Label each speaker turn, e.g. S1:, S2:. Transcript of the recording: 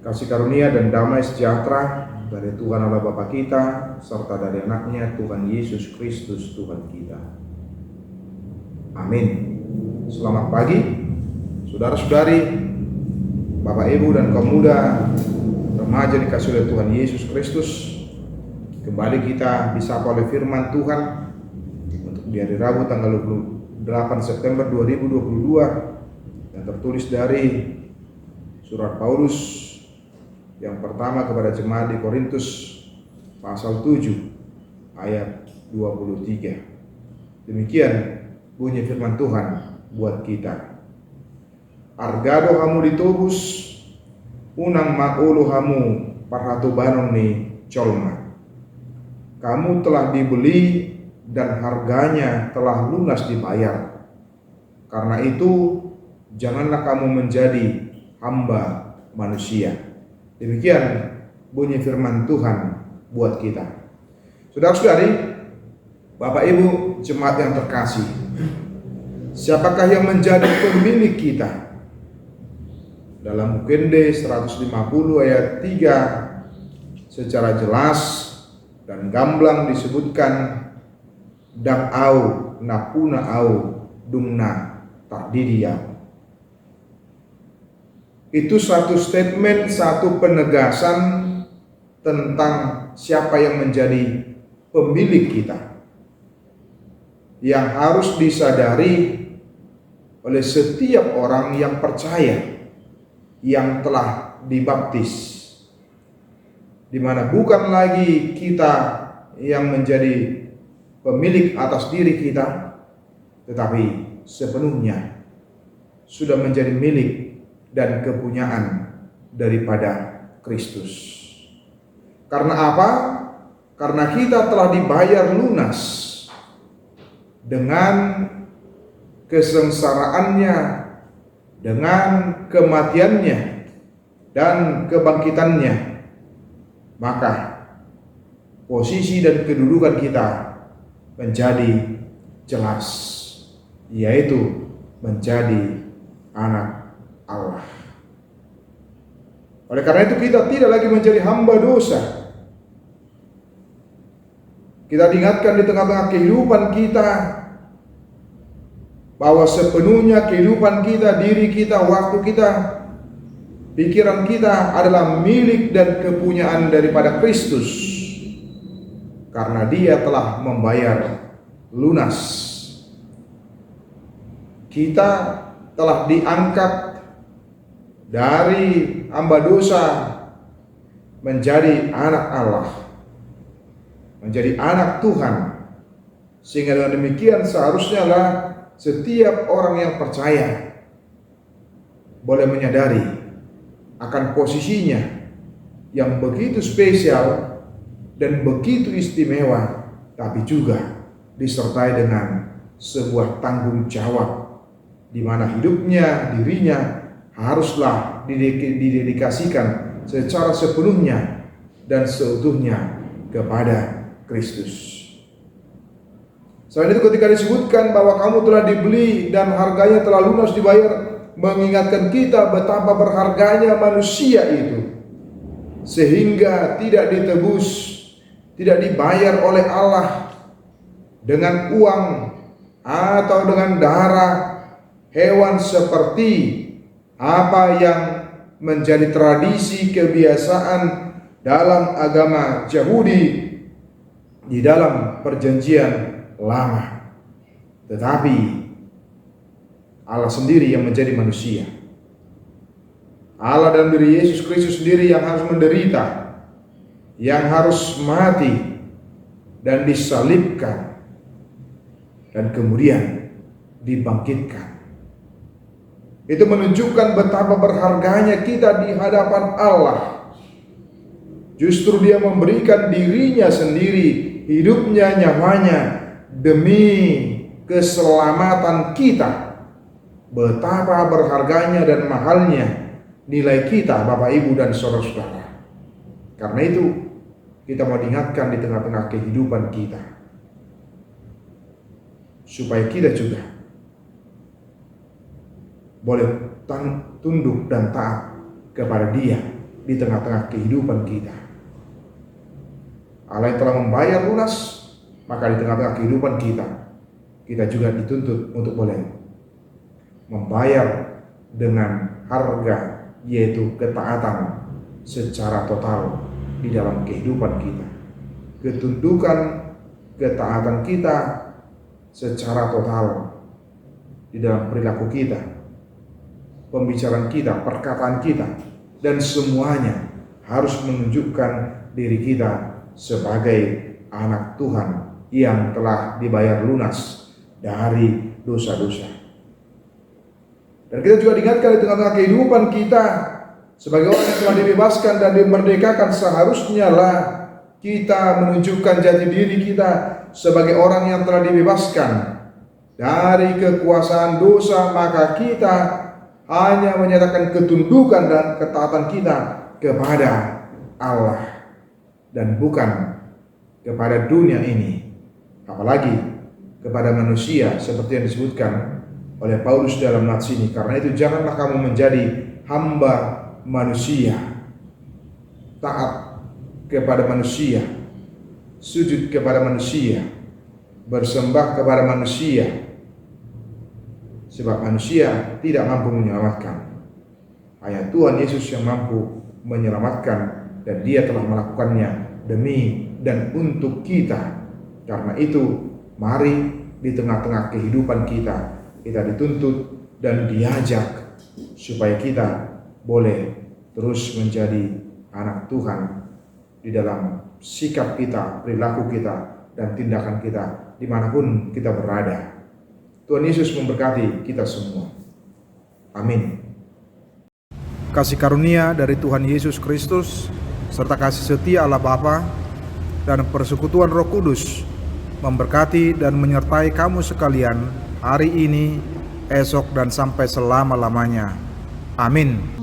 S1: Kasih karunia dan damai sejahtera dari Tuhan Allah Bapa kita, serta dari anaknya Tuhan Yesus Kristus Tuhan kita. Amin. Selamat pagi, saudara-saudari, Bapak Ibu dan kaum muda, remaja dikasih oleh Tuhan Yesus Kristus. Kembali kita disapa oleh firman Tuhan untuk di hari Rabu tanggal 28 September 2022 yang tertulis dari surat Paulus yang pertama kepada jemaat di Korintus pasal 7 ayat 23. Demikian bunyi firman Tuhan buat kita. Argado hamu ditubus, unang maulu hamu parhatubanon ni colma. Kamu telah dibeli dan harganya telah lunas dibayar. Karena itu janganlah kamu menjadi hamba manusia. Demikian bunyi firman Tuhan buat kita. Saudara-saudari, Bapak Ibu jemaat yang terkasih, siapakah yang menjadi pemilik kita? Dalam Ukende 150 ayat 3 secara jelas dan gamblang disebutkan dakau napuna au dumna tardidiyau. Itu satu statement, satu penegasan tentang siapa yang menjadi pemilik kita, yang harus disadari oleh setiap orang yang percaya, yang telah dibaptis, di mana bukan lagi kita yang menjadi pemilik atas diri kita, tetapi sepenuhnya sudah menjadi milik dan kepunyaan daripada Kristus. Karena apa? Karena kita telah dibayar lunas dengan kesengsaraannya, dengan kematiannya dan kebangkitannya. Maka posisi dan kedudukan kita menjadi jelas, yaitu menjadi anak Allah. Oleh karena itu kita tidak lagi menjadi hamba dosa. Kita diingatkan di tengah-tengah kehidupan kita bahwa sepenuhnya kehidupan kita, diri kita, waktu kita, pikiran kita adalah milik dan kepunyaan daripada Kristus. Karena Dia telah membayar lunas. Kita telah diangkat dari hamba dosa menjadi anak Allah, menjadi anak Tuhan. Sehingga dengan demikian seharusnya lah setiap orang yang percaya boleh menyadari akan posisinya yang begitu spesial dan begitu istimewa, tapi juga disertai dengan sebuah tanggung jawab di mana hidupnya, dirinya haruslah didedikasikan secara sepenuhnya dan seutuhnya kepada Kristus. Selain itu ketika disebutkan bahwa kamu telah dibeli dan harganya telah lunas dibayar, mengingatkan kita betapa berharganya manusia itu, sehingga tidak ditebus, tidak dibayar oleh Allah dengan uang atau dengan darah hewan seperti apa yang menjadi tradisi kebiasaan dalam agama Yahudi di dalam perjanjian lama. Tetapi Allah sendiri yang menjadi manusia. Allah dan diri Yesus Kristus sendiri yang harus menderita, yang harus mati dan disalibkan dan kemudian dibangkitkan. Itu menunjukkan betapa berharganya kita di hadapan Allah. Justru Dia memberikan dirinya sendiri, hidupnya, nyawanya demi keselamatan kita. Betapa berharganya dan mahalnya nilai kita, Bapak Ibu dan saudara-saudara. Karena itu kita mau diingatkan di tengah-tengah kehidupan kita, supaya kita juga boleh tunduk dan taat kepada Dia di tengah-tengah kehidupan kita. Allah yang telah membayar lunas, maka di tengah-tengah kehidupan kita juga dituntut untuk boleh membayar dengan harga, yaitu ketaatan secara total di dalam kehidupan kita. Ketundukan, ketaatan kita secara total di dalam perilaku kita, pembicaraan kita, perkataan kita, dan semuanya harus menunjukkan diri kita sebagai anak Tuhan yang telah dibayar lunas dari dosa-dosa. Dan kita juga diingatkan di tengah-tengah kehidupan kita sebagai orang yang telah dibebaskan dan dimerdekakan, seharusnya lah kita menunjukkan jati diri kita sebagai orang yang telah dibebaskan dari kekuasaan dosa. Maka kita hanya menyatakan ketundukan dan ketaatan kita kepada Allah dan bukan kepada dunia ini, apalagi kepada manusia, seperti yang disebutkan oleh Paulus dalam nats ini. Karena itu janganlah kamu menjadi hamba manusia, taat kepada manusia, sujud kepada manusia, bersembah kepada manusia, sebab manusia tidak mampu menyelamatkan. Hanya Tuhan Yesus yang mampu menyelamatkan, dan Dia telah melakukannya demi dan untuk kita. Karena itu mari di tengah-tengah kehidupan kita dituntut dan diajak supaya kita boleh terus menjadi anak Tuhan di dalam sikap kita, perilaku kita, dan tindakan kita dimanapun kita berada. Tuhan Yesus memberkati kita semua. Amin. Kasih karunia dari Tuhan Yesus Kristus serta kasih setia Allah Bapa dan persekutuan Roh Kudus memberkati dan menyertai kamu sekalian hari ini, esok, dan sampai selama-lamanya. Amin.